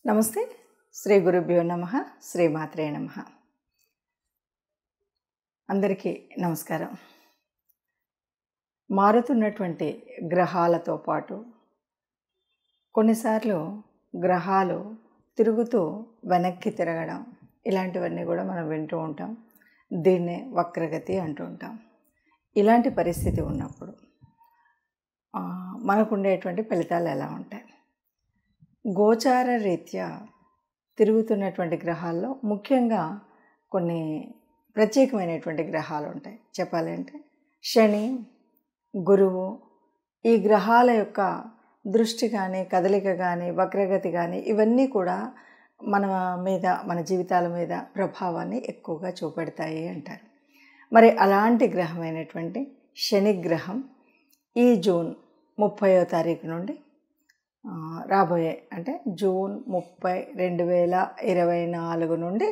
నమస్తే. శ్రీ గురుభ్యో నమః. శ్రీమాత్రే నమః. అందరికీ నమస్కారం. మారుతున్నటువంటి గ్రహాలతో పాటు కొన్నిసార్లు గ్రహాలు తిరుగుతూ వెనక్కి తిరగడం ఇలాంటివన్నీ కూడా మనం వింటూ ఉంటాం. దీన్నే వక్రగతి అంటూ ఉంటాం. ఇలాంటి పరిస్థితి ఉన్నప్పుడు మనకు ఉండేటువంటి ఫలితాలు ఎలా ఉంటాయి? గోచార రీత్యా తిరుగుతున్నటువంటి గ్రహాల్లో ముఖ్యంగా కొన్ని ప్రత్యేకమైనటువంటి గ్రహాలు ఉంటాయి. చెప్పాలంటే శని, గురువు, ఈ గ్రహాల యొక్క దృష్టి కానీ, కదలిక కానీ, వక్రగతి కానీ ఇవన్నీ కూడా మన జీవితాల మీద ప్రభావాన్ని ఎక్కువగా చూపెడతాయి అంటారు. మరి అలాంటి గ్రహమైనటువంటి శని గ్రహం ఈ జూన్ 30వ తారీఖు నుండి రాబోయే అంటే జూన్ 30, 2024 నుండి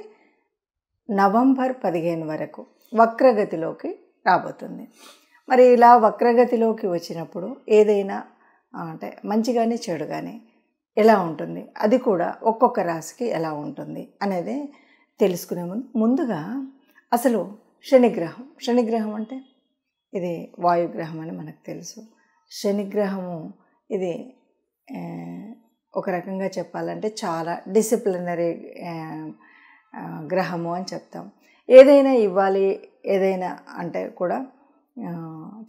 నవంబర్ 15 వరకు వక్రగతిలోకి రాబోతుంది. మరి ఇలా వక్రగతిలోకి వచ్చినప్పుడు ఏదైనా అంటే మంచి కానీ చెడు కానీ ఎలా ఉంటుంది, అది కూడా ఒక్కొక్క రాశికి ఎలా ఉంటుంది అనేది తెలుసుకునే ముందుగా అసలు శనిగ్రహం అంటే ఇది వాయుగ్రహం అని మనకు తెలుసు. శనిగ్రహము ఇది ఒక రకంగా చెప్పాలంటే చాలా డిసిప్లినరీ గ్రహము అని చెప్తాం. ఏదైనా ఇవ్వాలి, ఏదైనా అంటే కూడా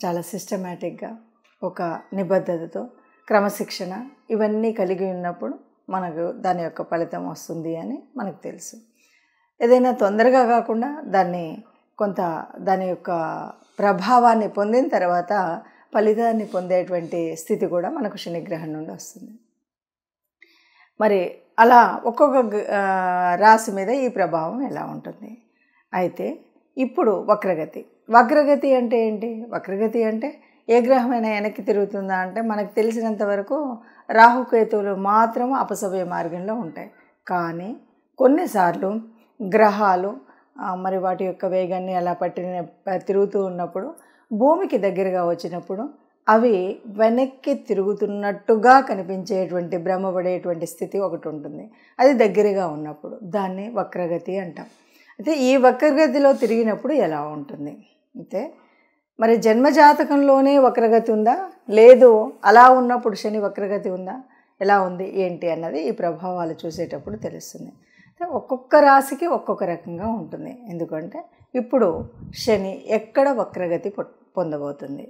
చాలా సిస్టమేటిక్గా ఒక నిబద్ధతతో క్రమశిక్షణ ఇవన్నీ కలిగి ఉన్నప్పుడు మనకు దాని యొక్క ఫలితం వస్తుంది అని మనకు తెలుసు. ఏదైనా తొందరగా కాకుండా దాని యొక్క ప్రభావాన్ని పొందిన తర్వాత ఫలితాన్ని పొందేటువంటి స్థితి కూడా మనకు శనిగ్రహం నుండి వస్తుంది. మరి అలా ఒక్కొక్క రాశి మీద ఈ ప్రభావం ఎలా ఉంటుంది? అయితే ఇప్పుడు వక్రగతి అంటే ఏంటి? వక్రగతి అంటే ఏ గ్రహమైనా వెనక్కి తిరుగుతుందా అంటే మనకు తెలిసినంత వరకు రాహుకేతువులు మాత్రం అపసవ్య మార్గంలో ఉంటాయి. కానీ కొన్నిసార్లు గ్రహాలు మరి వాటి యొక్క వేగాన్ని అలా తిరుగుతూ ఉన్నప్పుడు భూమికి దగ్గరగా వచ్చినప్పుడు అవి వెనక్కి తిరుగుతున్నట్టుగా కనిపించేటువంటి భ్రమపడేటువంటి స్థితి ఒకటి ఉంటుంది. అది దగ్గరగా ఉన్నప్పుడు దాన్ని వక్రగతి అంటాం. అయితే ఈ వక్రగతిలో తిరిగినప్పుడు ఎలా ఉంటుంది? అయితే మరి జన్మజాతకంలోనే వక్రగతి ఉందా, లేదు అలా ఉన్నప్పుడు శని వక్రగతి ఉందా, ఎలా ఉంది ఏంటి అన్నది ఈ ప్రభావాలు చూసేటప్పుడు తెలుస్తుంది. ఒక్కొక్క రాశికి ఒక్కొక్క రకంగా ఉంటుంది. ఎందుకంటే ఇప్పుడు శని ఎక్కడ వక్రగతి పొందబోతుంది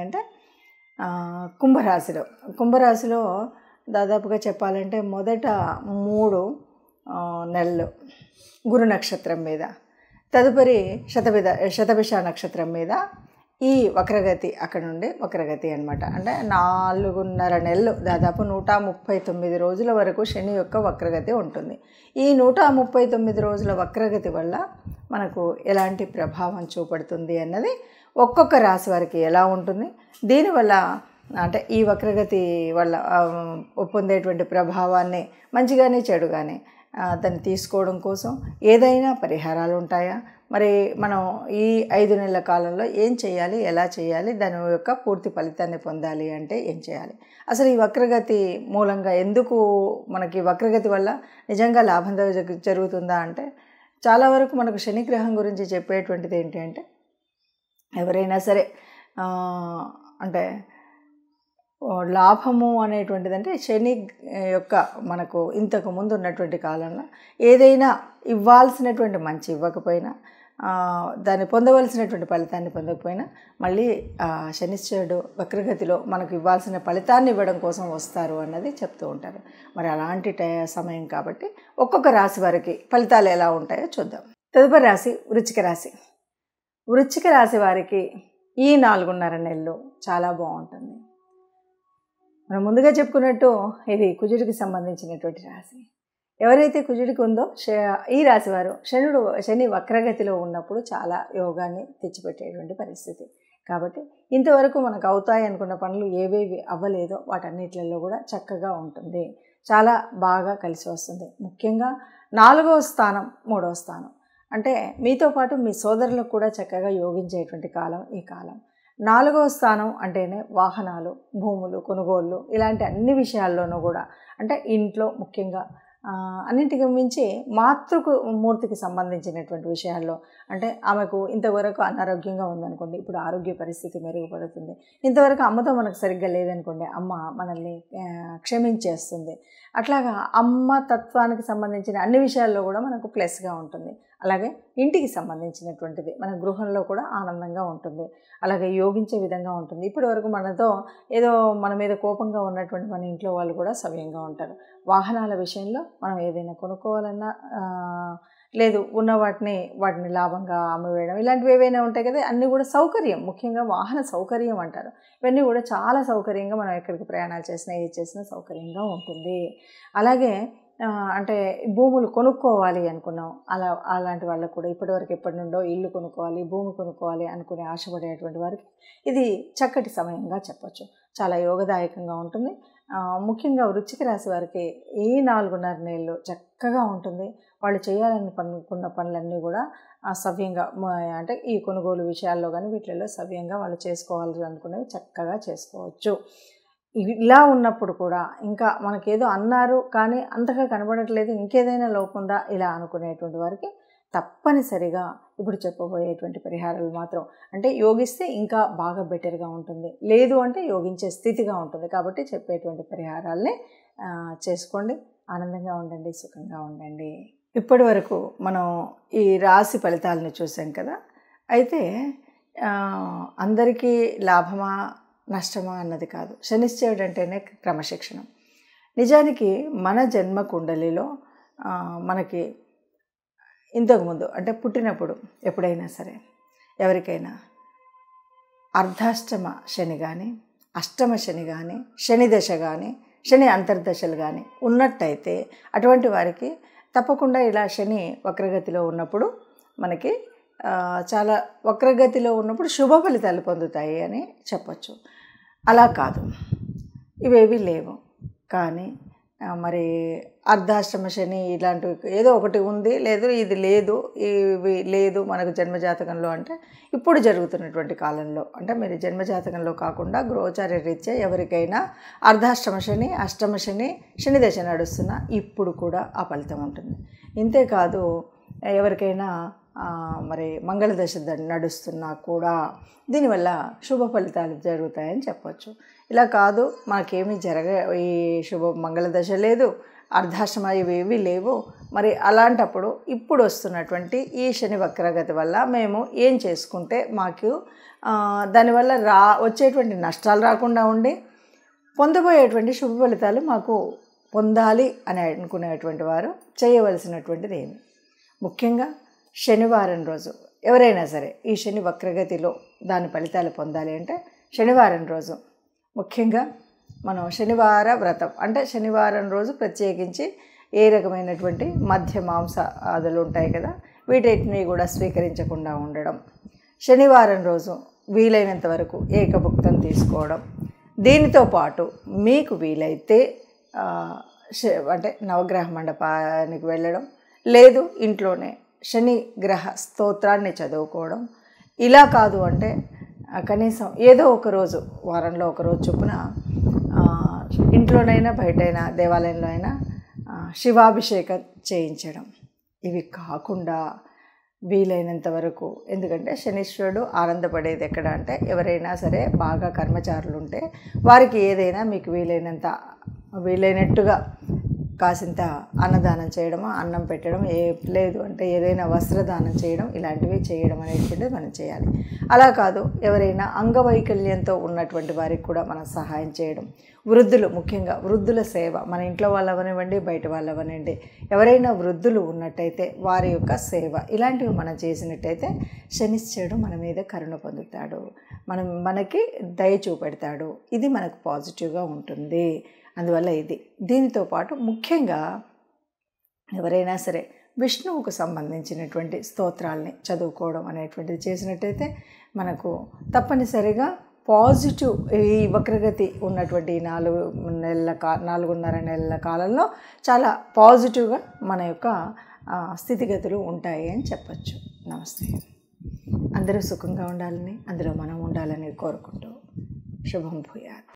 అంటే కుంభరాశిలో దాదాపుగా చెప్పాలంటే మొదట 3 నెలలు గురు నక్షత్రం మీద, తదుపరి శతభిష నక్షత్రం మీద ఈ వక్రగతి అక్కడ నుండి వక్రగతి అనమాట. అంటే 4.5 నెలలు దాదాపు 139 రోజుల వరకు శని యొక్క వక్రగతి ఉంటుంది. ఈ 139 రోజుల వక్రగతి వల్ల మనకు ఎలాంటి ప్రభావం చూపడుతుంది అన్నది ఒక్కొక్క రాశి వారికి ఎలా ఉంటుంది, దీనివల్ల అంటే ఈ వక్రగతి వల్ల పొందేటువంటి ప్రభావాన్ని మంచి కానీ చెడు కానీ దాన్ని తీసుకోవడం కోసం ఏదైనా పరిహారాలు ఉంటాయా, మరి మనం ఈ 5 నెలల కాలంలో ఏం చేయాలి, ఎలా చేయాలి, దాని యొక్క పూర్తి ఫలితాన్ని పొందాలి అంటే ఏం చేయాలి, అసలు ఈ వక్రగతి మూలంగా ఎందుకు మనకి వక్రగతి వల్ల నిజంగా లాభం జరుగుతుందా అంటే చాలా వరకు మనకు శనిగ్రహం గురించి చెప్పేటువంటిది ఏంటి అంటే ఎవరైనా సరే అంటే లాభము అనేటువంటిది అంటే శని యొక్క మనకు ఇంతకు ముందు ఉన్నటువంటి కాలంలో ఏదైనా ఇవ్వాల్సినటువంటి మంచి ఇవ్వకపోయినా, దాన్ని పొందవలసినటువంటి ఫలితాన్ని పొందకపోయినా మళ్ళీ శనిశ్చరుడు వక్రగతిలో మనకు ఇవ్వాల్సిన ఫలితాన్ని ఇవ్వడం కోసం వస్తారు అన్నది చెప్తూ ఉంటారు. మరి అలాంటి సమయం కాబట్టి ఒక్కొక్క రాశి వారికి ఫలితాలు ఎలా ఉంటాయో చూద్దాం. తదుపరి రాశి వృశ్చిక రాశి వారికి ఈ 4.5 నెలలు చాలా బాగుంటుంది. మనం ముందుగా చెప్పుకున్నట్టు ఇది కుజుడికి సంబంధించినటువంటి రాశి. ఎవరైతే కుజుడికి ఉందో ఈ రాశి వారు శని వక్రగతిలో ఉన్నప్పుడు చాలా యోగాన్ని తెచ్చిపెట్టేటువంటి పరిస్థితి. కాబట్టి ఇంతవరకు మనకు అవుతాయి అనుకున్న పనులు ఏవేవి అవ్వలేదో వాటన్నిటిలో కూడా చక్కగా ఉంటుంది, చాలా బాగా కలిసి వస్తుంది. ముఖ్యంగా 4వ స్థానం, 3వ స్థానం అంటే మీతో పాటు మీ సోదరులకు కూడా చక్కగా యోగించేటువంటి కాలం ఈ కాలం. 4వ స్థానం అంటేనే వాహనాలు, భూములు, కొనుగోళ్ళు ఇలాంటి అన్ని విషయాల్లోనూ కూడా అంటే ఇంట్లో ముఖ్యంగా అన్నింటికి మించి మూర్తికి సంబంధించినటువంటి విషయాల్లో అంటే ఆమెకు ఇంతవరకు అనారోగ్యంగా ఉందనుకోండి, ఇప్పుడు ఆరోగ్య పరిస్థితి మెరుగుపడుతుంది. ఇంతవరకు అమ్మతో మనకు సరిగ్గా లేదనుకోండి, అమ్మ మనల్ని క్షమించేస్తుంది. అట్లాగా అమ్మ తత్వానికి సంబంధించిన అన్ని విషయాల్లో కూడా మనకు ప్లస్గా ఉంటుంది. అలాగే ఇంటికి సంబంధించినటువంటిది మన గృహంలో కూడా ఆనందంగా ఉంటుంది, అలాగే యోగించే విధంగా ఉంటుంది. ఇప్పటి వరకు మనతో ఏదో మన మీద కోపంగా ఉన్నటువంటి మన ఇంట్లో వాళ్ళు కూడా సవ్యంగా ఉంటారు. వాహనాల విషయంలో మనం ఏదైనా కొనుక్కోవాలన్నా లేదు ఉన్న వాటిని లాభంగా అమ్మివేయడం ఇలాంటివి ఏవైనా ఉంటాయి కదా, అన్నీ కూడా సౌకర్యం, ముఖ్యంగా వాహన సౌకర్యం అంటారు. ఇవన్నీ కూడా చాలా సౌకర్యంగా మనం ఎక్కడికి ప్రయాణాలు చేసినా ఏది చేసినా సౌకర్యంగా ఉంటుంది. అలాగే అంటే భూములు కొనుక్కోవాలి అనుకున్నాం, అలాంటి వాళ్ళకు కూడా ఇప్పటివరకు ఎప్పటి నుండో ఇల్లు కొనుక్కోవాలి, భూమి కొనుక్కోవాలి అనుకునే ఆశపడేటువంటి వారికి ఇది చక్కటి సమయంగా చెప్పచ్చు. చాలా యోగదాయకంగా ఉంటుంది. ముఖ్యంగా వృశ్చిక రాశి వారికి ఈ 4.5 నెలలు చక్కగా ఉంటుంది. వాళ్ళు చేయాలనుకున్న పనులన్నీ కూడా సవ్యంగా అంటే ఈ కొనుగోలు విషయాల్లో కానీ వీటిల్లో సవ్యంగా వాళ్ళు చేసుకోవాలి అనుకునేవి చక్కగా చేసుకోవచ్చు. ఇలా ఉన్నప్పుడు కూడా ఇంకా మనకేదో అన్నారు కానీ అంతగా కనబడట్లేదు, ఇంకేదైనా లోపం ఉందా ఇలా అనుకునేటువంటి వారికి తప్పనిసరిగా ఇప్పుడు చెప్పబోయేటువంటి పరిహారాలు మాత్రం అంటే యోగిస్తే ఇంకా బాగా బెటర్గా ఉంటుంది, లేదు అంటే యోగించే స్థితిగా ఉంటుంది. కాబట్టి చెప్పేటువంటి పరిహారాలనే చేసుకోండి. ఆనందంగా ఉండండి, సుఖంగా ఉండండి. ఇప్పటి వరకు మనం ఈ రాశి ఫలితాలను చూసాం కదా. అయితే అందరికీ లాభమా నష్టమా అన్నది కాదు. శనిశ్చరుడు అంటేనే క్రమశిక్షణ. నిజానికి మన జన్మ కుండలిలో మనకి ఇంతకుముందు అంటే పుట్టినప్పుడు ఎప్పుడైనా సరే ఎవరికైనా అర్ధాష్టమ శని కానీ, అష్టమ శని కానీ, శని దశ కానీ, శని అంతర్దశలు కానీ ఉన్నట్టయితే అటువంటి వారికి తప్పకుండా ఇలా శని వక్రగతిలో ఉన్నప్పుడు మనకి చాలా వక్రగతిలో ఉన్నప్పుడు శుభ ఫలితాలు పొందుతాయి అని చెప్పచ్చు. అలా కాదు, ఇవేవి లేవు కానీ మరి అర్ధాష్టమ శని ఇలాంటివి ఏదో ఒకటి ఉంది, లేదు ఇది లేదు, ఇవి లేదు మనకు జన్మజాతకంలో అంటే ఇప్పుడు జరుగుతున్నటువంటి కాలంలో అంటే మీరు జన్మజాతకంలో కాకుండా గోచార రీత్యా ఎవరికైనా అర్ధాష్టమ శని, అష్టమ శని, శని దశ నడుస్తున్నా ఇప్పుడు కూడా ఆ ఫలితం ఉంటుంది. ఇంతేకాదు ఎవరికైనా మరి మంగళదశ నడుస్తున్నా కూడా దీనివల్ల శుభ ఫలితాలు జరుగుతాయని చెప్పచ్చు. ఇలా కాదు మాకేమీ ఈ మంగళదశ లేదు, అర్ధాష్టమ ఇవేవి లేవు, మరి అలాంటప్పుడు ఇప్పుడు వస్తున్నటువంటి ఈ శని వక్రగతి వల్ల మేము ఏం చేసుకుంటే మాకు దానివల్ల వచ్చేటువంటి నష్టాలు రాకుండా ఉండి పొందబోయేటువంటి శుభ ఫలితాలు మాకు పొందాలి అని అనుకునేటువంటి వారు చేయవలసినటువంటిది ఏమి? ముఖ్యంగా శనివారం రోజు ఎవరైనా సరే ఈ శని వక్రగతిలో దాని ఫలితాలు పొందాలి అంటే శనివారం రోజు ముఖ్యంగా మనం శనివార వ్రతం అంటే శనివారం రోజు ప్రత్యేకించి ఏ రకమైనటువంటి మధ్య మాంస ఆదులు ఉంటాయి కదా, వీటిని కూడా స్వీకరించకుండా ఉండడం, శనివారం రోజు వీలైనంత వరకు ఏకభుక్తం తీసుకోవడం, దీనితో పాటు మీకు వీలైతే అంటే నవగ్రహ మండపానికి వెళ్ళడం, లేదు ఇంట్లోనే శని గ్రహ స్తోత్రాన్ని చదువుకోవడం, ఇలా కాదు అంటే కనీసం ఏదో ఒకరోజు వారంలో ఒకరోజు చొప్పున ఇంట్లోనైనా బయటైనా దేవాలయంలో అయినా శివాభిషేకం చేయించడం. ఇవి కాకుండా వీలైనంత వరకు, ఎందుకంటే శనీశ్వరుడు ఆనందపడేది ఎక్కడ అంటే ఎవరైనా సరే బాగా కర్మచారులు ఉంటే వారికి ఏదైనా మీకు వీలైనట్టుగా కాసింత అన్నదానం చేయడమో, అన్నం పెట్టడం, లేదు అంటే ఏదైనా వస్త్రదానం చేయడం, ఇలాంటివి చేయడం అనేటువంటిది మనం చేయాలి. అలా కాదు ఎవరైనా అంగవైకల్యంతో ఉన్నటువంటి వారికి కూడా మనం సహాయం చేయడం, వృద్ధులు ముఖ్యంగా వృద్ధుల సేవ మన ఇంట్లో వాళ్ళవనివ్వండి బయట వాళ్ళవనండి, ఎవరైనా వృద్ధులు ఉన్నట్టయితే వారి యొక్క సేవ ఇలాంటివి మనం చేసినట్టయితే శనిశ్చరుడు మన మీద కరుణ పొందుతాడు, మనకి దయ చూపెడతాడు. ఇది మనకు పాజిటివ్గా ఉంటుంది. అందువల్ల దీనితో పాటు ముఖ్యంగా ఎవరైనా సరే విష్ణువుకు సంబంధించినటువంటి స్తోత్రాలని చదువుకోవడం అనేటువంటిది చేసినట్టయితే మనకు తప్పనిసరిగా పాజిటివ్ ఈ వక్రగతి ఉన్నటువంటి 4.5 నెలల కాలంలో చాలా పాజిటివ్గా మన యొక్క స్థితిగతులు ఉంటాయి అని చెప్పచ్చు. నమస్తే. అందరూ సుఖంగా ఉండాలని, అందులో మనం ఉండాలని కోరుకుంటూ శుభం భూయాత్.